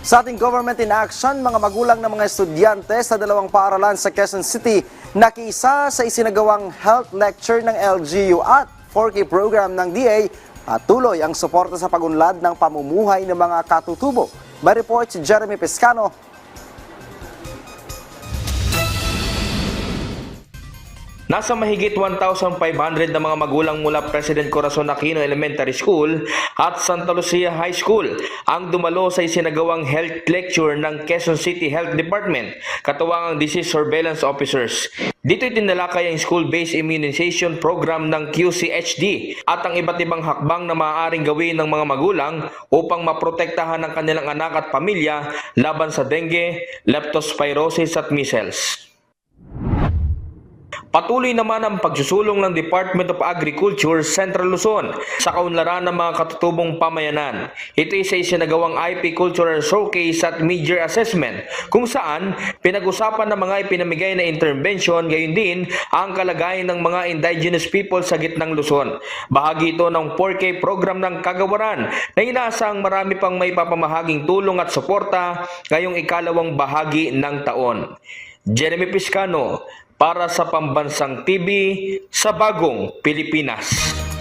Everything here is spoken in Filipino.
Sa ating Government in Action, mga magulang ng mga estudyante sa dalawang paaralan sa Quezon City nakiisa sa isinagawang health lecture ng LGU at 4K program ng DA at tuloy ang suporta sa pagunlad ng pamumuhay ng mga katutubo. By report si Jeremy Pescano. Nasa mahigit 1,500 na mga magulang mula President Corazon Aquino Elementary School at Santa Lucia High School ang dumalo sa isinagawang health lecture ng Quezon City Health Department, katuwang ang disease surveillance officers. Dito itinalakay ang school-based immunization program ng QCHD at ang iba't ibang hakbang na maaaring gawin ng mga magulang upang maprotektahan ang kanilang anak at pamilya laban sa dengue, leptospirosis at measles. Patuloy naman ang pagsusulong ng Department of Agriculture Central Luzon sa kaunlaran ng mga katutubong pamayanan. Ito ay sa isinagawang IP Cultural Showcase at Mid-Year Assessment kung saan pinag-usapan ng mga ipinamigay na intervention, gayon din ang kalagayan ng mga indigenous people sa gitnang Luzon. Bahagi ito ng 4K program ng Kagawaran na inaasang marami pang may papamahaging tulong at suporta ngayong ikalawang bahagi ng taon. Jeremy Pescano, para sa Pambansang TV sa Bagong Pilipinas.